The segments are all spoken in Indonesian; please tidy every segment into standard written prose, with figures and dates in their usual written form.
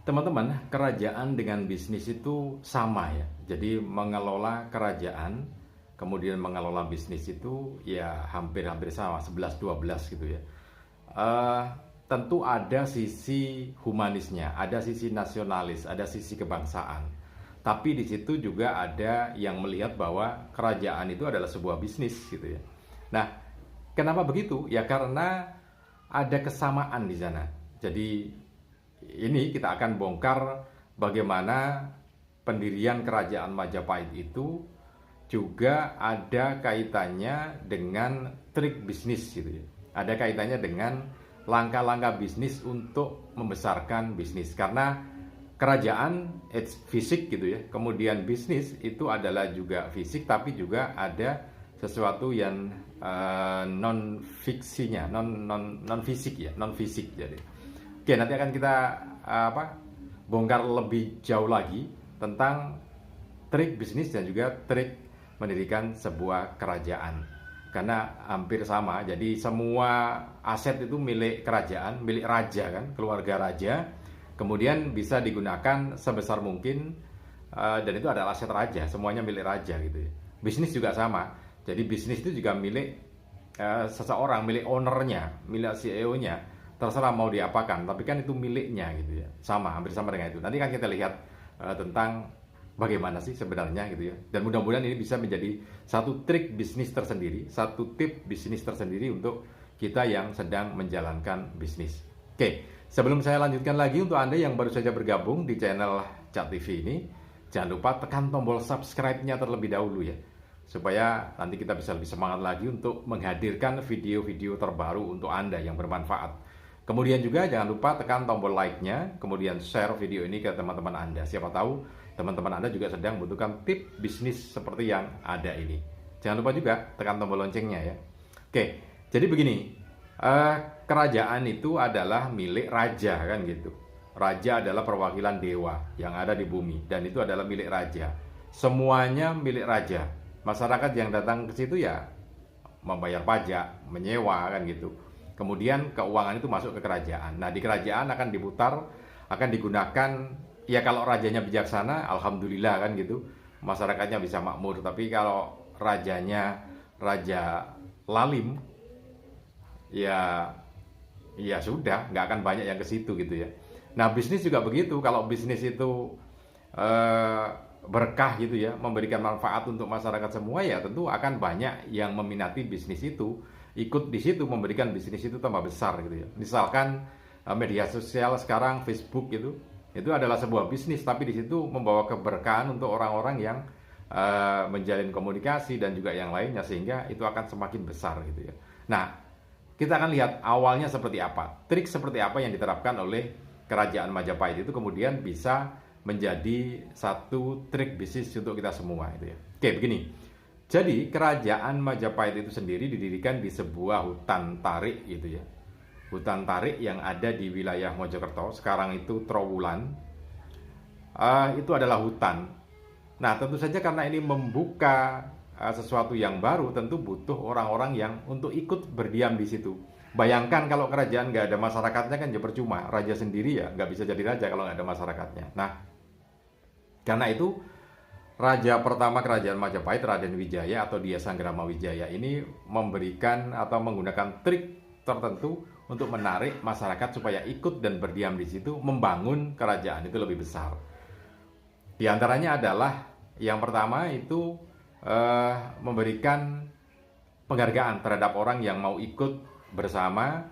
Teman-teman, kerajaan dengan bisnis itu sama ya. Jadi mengelola kerajaan, kemudian mengelola bisnis itu ya hampir-hampir sama, 11-12 gitu ya. Eh, Tentu ada sisi humanisnya, ada sisi nasionalis, ada sisi kebangsaan. Tapi di situ juga ada yang melihat bahwa kerajaan itu adalah sebuah bisnis gitu ya. Nah, kenapa begitu? Ya karena ada kesamaan di sana. Jadi ini kita akan bongkar bagaimana pendirian kerajaan Majapahit itu juga ada kaitannya dengan trik bisnis gitu ya. Ada kaitannya dengan langkah-langkah bisnis untuk membesarkan bisnis, karena kerajaan fisik gitu ya. Kemudian bisnis itu adalah juga fisik, tapi juga ada sesuatu yang non fiksinya, non fisik ya, non fisik jadi. Oke, nanti akan kita bongkar lebih jauh lagi tentang trik bisnis dan juga trik mendirikan sebuah kerajaan. Karena hampir sama, jadi semua aset itu milik kerajaan, milik raja kan, keluarga raja. Kemudian bisa digunakan sebesar mungkin, dan itu adalah aset raja, semuanya milik raja gitu ya. Bisnis juga sama, jadi bisnis itu juga milik seseorang, milik ownernya, milik CEO-nya. Terserah mau diapakan, tapi kan itu miliknya gitu ya. Sama, hampir sama dengan itu. Nanti kan kita lihat tentang bagaimana sih sebenarnya gitu ya. Dan mudah-mudahan ini bisa menjadi satu trik bisnis tersendiri, satu tip bisnis tersendiri untuk kita yang sedang menjalankan bisnis. Oke, sebelum saya lanjutkan lagi, untuk Anda yang baru saja bergabung di channel Cak TV ini, jangan lupa tekan tombol subscribe-nya terlebih dahulu ya, supaya nanti kita bisa lebih semangat lagi untuk menghadirkan video-video terbaru untuk Anda yang bermanfaat. Kemudian juga jangan lupa tekan tombol like-nya, kemudian share video ini ke teman-teman Anda. Siapa tahu teman-teman Anda juga sedang membutuhkan tip bisnis seperti yang ada ini. Jangan lupa juga tekan tombol loncengnya ya. Oke, jadi begini, kerajaan itu adalah milik raja kan gitu. Raja adalah perwakilan dewa yang ada di bumi, dan itu adalah milik raja. Semuanya milik raja. Masyarakat yang datang ke situ ya membayar pajak, menyewa kan gitu. Kemudian keuangan itu masuk ke kerajaan. Nah, di kerajaan akan diputar, akan digunakan. Ya kalau rajanya bijaksana, alhamdulillah kan gitu, masyarakatnya bisa makmur. Tapi kalau rajanya raja lalim, ya sudah, nggak akan banyak yang ke situ gitu ya. Nah, bisnis juga begitu. Kalau bisnis itu berkah gitu ya, memberikan manfaat untuk masyarakat semua, ya tentu akan banyak yang meminati bisnis itu, ikut di situ, memberikan bisnis itu tambah besar gitu ya. Misalkan media sosial sekarang, Facebook gitu, itu adalah sebuah bisnis, tapi di situ membawa keberkahan untuk orang-orang yang menjalin komunikasi dan juga yang lainnya, sehingga itu akan semakin besar gitu ya. Nah, kita akan lihat awalnya seperti apa, trik seperti apa yang diterapkan oleh kerajaan Majapahit itu kemudian bisa menjadi satu trik bisnis untuk kita semua itu ya. Oke, begini. Jadi kerajaan Majapahit itu sendiri didirikan di sebuah hutan tarik gitu ya. Hutan tarik yang ada di wilayah Mojokerto, sekarang itu Trowulan. Itu adalah hutan. Nah, tentu saja karena ini membuka sesuatu yang baru, tentu butuh orang-orang yang untuk ikut berdiam di situ. Bayangkan kalau kerajaan nggak ada masyarakatnya kan ya percuma. Raja sendiri ya nggak bisa jadi raja kalau nggak ada masyarakatnya. Nah, karena itu Raja pertama kerajaan Majapahit, Raden Wijaya atau Dia Sanggrama Wijaya ini memberikan atau menggunakan trik tertentu untuk menarik masyarakat supaya ikut dan berdiam di situ, membangun kerajaan itu lebih besar. Di antaranya adalah yang pertama itu memberikan penghargaan terhadap orang yang mau ikut bersama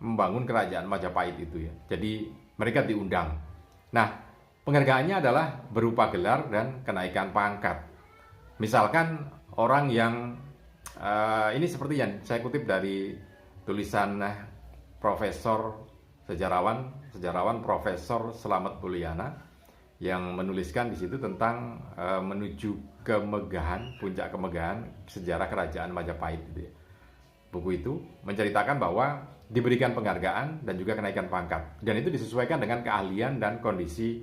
membangun kerajaan Majapahit itu ya. Jadi mereka diundang. Nah, penghargaannya adalah berupa gelar dan kenaikan pangkat. Misalkan orang yang ini seperti yang saya kutip dari tulisan Profesor sejarawan Profesor Slamet Mulyana yang menuliskan di situ tentang menuju kemegahan, puncak kemegahan sejarah kerajaan Majapahit gitu ya. Buku itu menceritakan bahwa diberikan penghargaan dan juga kenaikan pangkat, dan itu disesuaikan dengan keahlian dan kondisi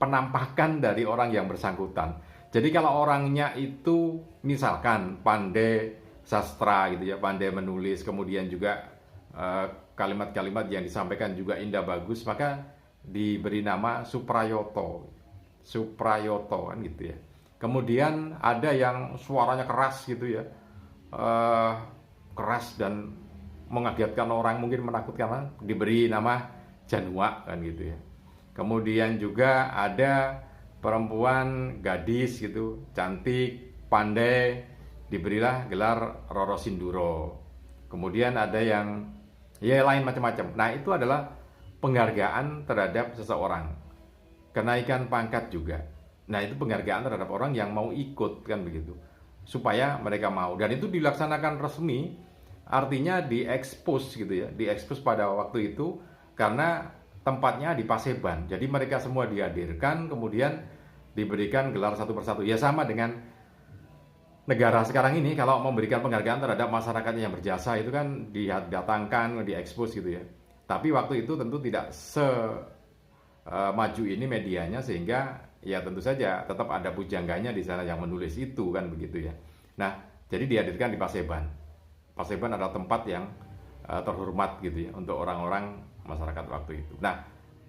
penampakan dari orang yang bersangkutan. Jadi kalau orangnya itu misalkan pandai sastra gitu ya, pandai menulis, kemudian juga kalimat-kalimat yang disampaikan juga indah bagus, maka diberi nama Suprayoto. Suprayoto kan gitu ya. Kemudian ada yang suaranya keras gitu ya, keras dan mengagetkan orang, mungkin menakutkan, diberi nama Janua kan gitu ya. Kemudian juga ada perempuan gadis gitu, cantik, pandai, diberilah gelar Roro Sinduro. Kemudian ada yang ya lain macam-macam. Nah, itu adalah penghargaan terhadap seseorang. Kenaikan pangkat juga. Nah, itu penghargaan terhadap orang yang mau ikut kan begitu. Supaya mereka mau, dan itu dilaksanakan resmi, artinya diekspos gitu ya, diekspos pada waktu itu karena tempatnya di Paseban. Jadi mereka semua dihadirkan, kemudian diberikan gelar satu persatu. Ya sama dengan negara sekarang ini, kalau memberikan penghargaan terhadap masyarakatnya yang berjasa itu kan didatangkan, diekspos gitu ya. Tapi waktu itu tentu tidak maju ini medianya, sehingga ya tentu saja tetap ada pujangganya di sana yang menulis itu kan begitu ya. Nah, jadi dihadirkan di Paseban. Paseban adalah tempat yang terhormat gitu ya untuk orang-orang masyarakat waktu itu. Nah,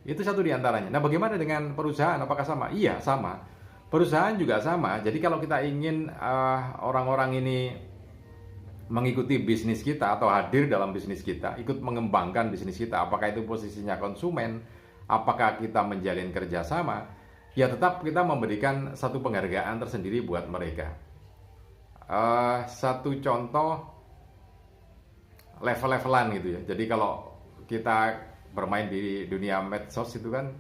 itu satu di antaranya. Nah, bagaimana dengan perusahaan? Apakah sama? Iya, sama. Perusahaan juga sama. Jadi kalau kita ingin orang-orang ini mengikuti bisnis kita atau hadir dalam bisnis kita, ikut mengembangkan bisnis kita, apakah itu posisinya konsumen, apakah kita menjalin kerjasama, ya tetap kita memberikan satu penghargaan tersendiri buat mereka. Satu contoh, level-levelan gitu ya. Jadi kalau kita bermain di dunia medsos itu kan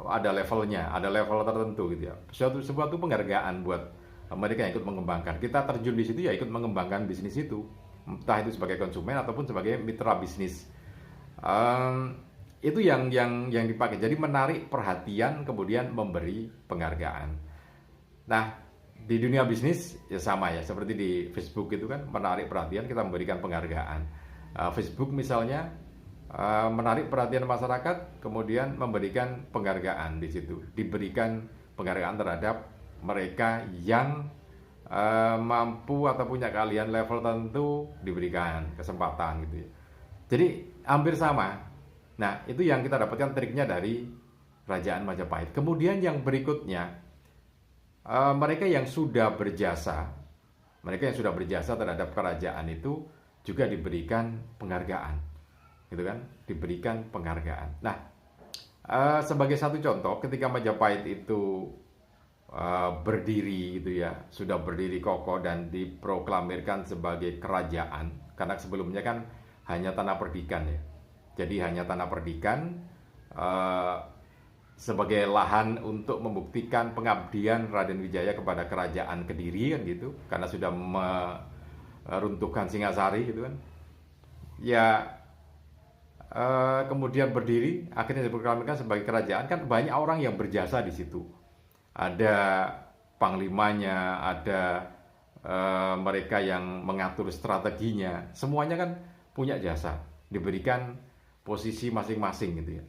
ada levelnya, ada level tertentu gitu ya. Sebuah penghargaan buat mereka yang ikut mengembangkan. Kita terjun di situ ya ikut mengembangkan bisnis itu, entah itu sebagai konsumen ataupun sebagai mitra bisnis. Itu yang dipakai. Jadi menarik perhatian, kemudian memberi penghargaan. Nah, di dunia bisnis ya sama ya, seperti di Facebook itu kan menarik perhatian, kita memberikan penghargaan. Facebook misalnya menarik perhatian masyarakat, kemudian memberikan penghargaan di situ. Diberikan penghargaan terhadap mereka yang mampu atau punya keahlian level tertentu, diberikan kesempatan gitu ya. Jadi hampir sama. Nah, itu yang kita dapatkan triknya dari Kerajaan Majapahit. Kemudian yang berikutnya, mereka yang sudah berjasa terhadap kerajaan itu juga diberikan penghargaan, gitu kan? Diberikan penghargaan. Nah, sebagai satu contoh, ketika Majapahit itu berdiri gitu ya, sudah berdiri kokoh dan diproklamirkan sebagai kerajaan, karena sebelumnya kan hanya tanah perdikan ya. Jadi hanya tanah perdikan sebagai lahan untuk membuktikan pengabdian Raden Wijaya kepada kerajaan Kediri kan gitu, karena sudah meruntuhkan Singasari gitu kan. Ya kemudian berdiri, akhirnya diproklamirkan sebagai kerajaan, kan banyak orang yang berjasa di situ. Ada panglimanya, ada mereka yang mengatur strateginya, semuanya kan punya jasa, diberikan posisi masing-masing gitu ya.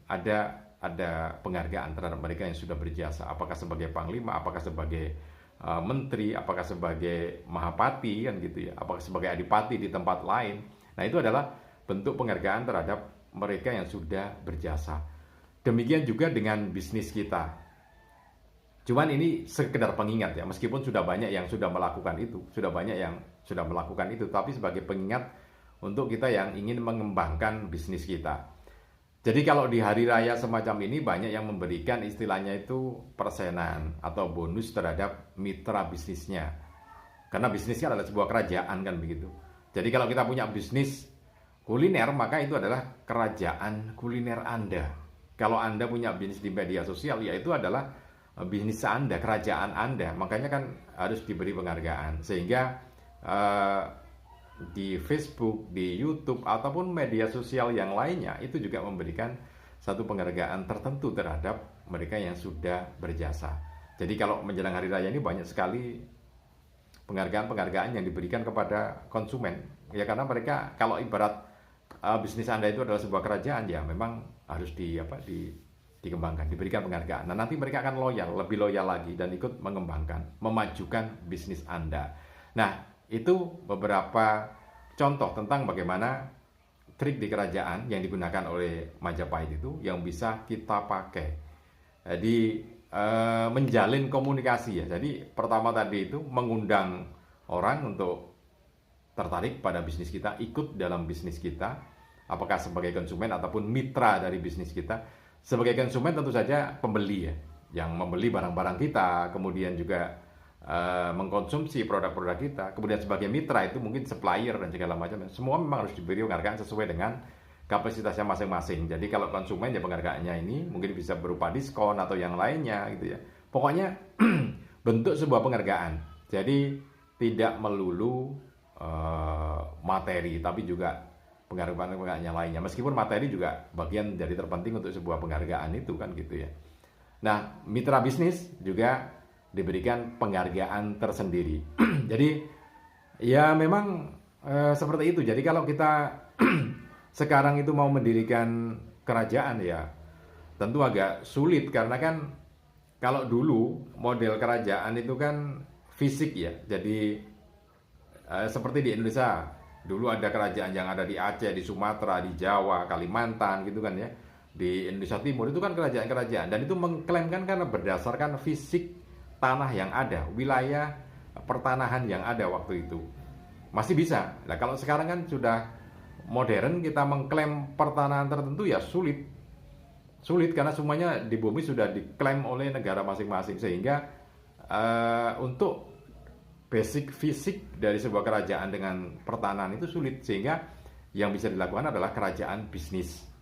Ada penghargaan terhadap mereka yang sudah berjasa, apakah sebagai panglima, apakah sebagai menteri, apakah sebagai mahapati kan gitu ya, apakah sebagai adipati di tempat lain. Nah, itu adalah bentuk penghargaan terhadap mereka yang sudah berjasa. Demikian juga dengan bisnis kita. Cuman ini sekedar pengingat ya, meskipun sudah banyak yang sudah melakukan itu, tapi sebagai pengingat untuk kita yang ingin mengembangkan bisnis kita. Jadi kalau di hari raya semacam ini banyak yang memberikan istilahnya itu persenan atau bonus terhadap mitra bisnisnya. Karena bisnisnya adalah sebuah kerajaan kan begitu. Jadi kalau kita punya bisnis kuliner, maka itu adalah kerajaan kuliner Anda. Kalau Anda punya bisnis di media sosial, ya itu adalah bisnis Anda, kerajaan Anda. Makanya kan harus diberi penghargaan. Sehingga di Facebook, di YouTube, ataupun media sosial yang lainnya, itu juga memberikan satu penghargaan tertentu terhadap mereka yang sudah berjasa. Jadi kalau menjelang hari raya ini banyak sekali penghargaan-penghargaan yang diberikan kepada konsumen. Ya karena mereka, kalau ibarat bisnis Anda itu adalah sebuah kerajaan, ya memang harus dikembangkan, diberikan penghargaan. Nah, nanti mereka akan loyal, lebih loyal lagi, dan ikut mengembangkan, memajukan bisnis Anda. Nah, itu beberapa contoh tentang bagaimana trik di kerajaan yang digunakan oleh Majapahit itu yang bisa kita pakai. Jadi menjalin komunikasi ya. Jadi pertama tadi itu mengundang orang untuk tertarik pada bisnis kita, ikut dalam bisnis kita, apakah sebagai konsumen ataupun mitra dari bisnis kita. Sebagai konsumen tentu saja pembeli ya, yang membeli barang-barang kita, kemudian juga mengkonsumsi produk-produk kita. Kemudian sebagai mitra itu mungkin supplier dan segala macam. Semua memang harus diberi penghargaan sesuai dengan kapasitasnya masing-masing. Jadi kalau konsumen ya penghargaannya ini mungkin bisa berupa diskon atau yang lainnya gitu ya. Pokoknya bentuk sebuah penghargaan. Jadi tidak melulu materi, tapi juga penghargaan yang lainnya. Meskipun materi juga bagian dari terpenting untuk sebuah penghargaan itu kan gitu ya. Nah, mitra bisnis juga diberikan penghargaan tersendiri. Jadi ya memang seperti itu. Jadi kalau kita sekarang itu mau mendirikan kerajaan ya tentu agak sulit, karena kan kalau dulu model kerajaan itu kan fisik ya. Jadi seperti di Indonesia dulu ada kerajaan yang ada di Aceh, di Sumatera, di Jawa, Kalimantan gitu kan ya. Di Indonesia Timur itu kan kerajaan-kerajaan, dan itu mengklaimkan karena berdasarkan fisik tanah yang ada, wilayah pertanahan yang ada waktu itu. Masih bisa. Nah, kalau sekarang kan sudah modern, kita mengklaim pertanahan tertentu ya sulit. Sulit karena semuanya di bumi sudah diklaim oleh negara masing-masing, sehingga untuk basic fisik dari sebuah kerajaan dengan pertanahan itu sulit, sehingga yang bisa dilakukan adalah kerajaan bisnis.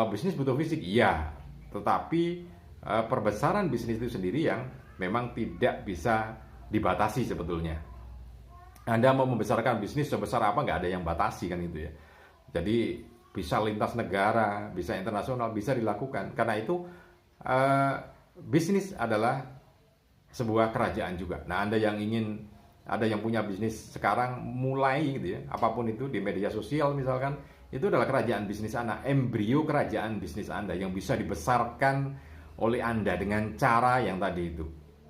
Bisnis butuh fisik, iya, tetapi perbesaran bisnis itu sendiri yang memang tidak bisa dibatasi sebetulnya. Anda mau membesarkan bisnis sebesar apa, nggak ada yang batasi kan itu ya. Jadi bisa lintas negara, bisa internasional, bisa dilakukan. Karena itu bisnis adalah sebuah kerajaan juga. Nah, Anda yang punya bisnis sekarang mulai gitu ya, apapun itu di media sosial misalkan, itu adalah kerajaan bisnis Anda, embrio kerajaan bisnis Anda yang bisa dibesarkan oleh Anda dengan cara yang tadi itu,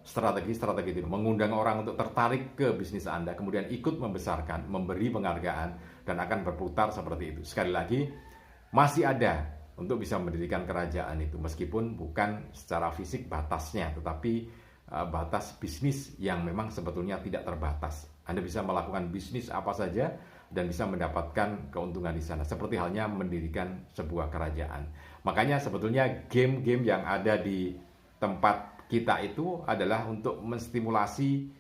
strategi-strategi itu, mengundang orang untuk tertarik ke bisnis Anda, kemudian ikut membesarkan, memberi penghargaan, dan akan berputar seperti itu. Sekali lagi, masih ada untuk bisa mendirikan kerajaan itu, meskipun bukan secara fisik batasnya, tetapi batas bisnis yang memang sebetulnya tidak terbatas. Anda bisa melakukan bisnis apa saja dan bisa mendapatkan keuntungan di sana, seperti halnya mendirikan sebuah kerajaan. Makanya sebetulnya game-game yang ada di tempat kita itu adalah untuk menstimulasi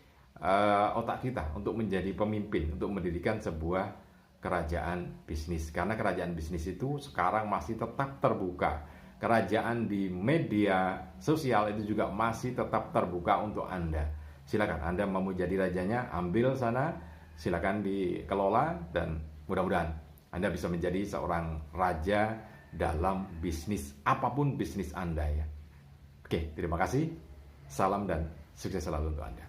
otak kita untuk menjadi pemimpin, untuk mendirikan sebuah kerajaan bisnis. Karena kerajaan bisnis itu sekarang masih tetap terbuka. Kerajaan di media sosial itu juga masih tetap terbuka untuk Anda. Silakan, Anda mau jadi rajanya, ambil sana, silakan dikelola, dan mudah-mudahan Anda bisa menjadi seorang raja dalam bisnis, apapun bisnis Anda ya. Oke, terima kasih. Salam dan sukses selalu untuk Anda.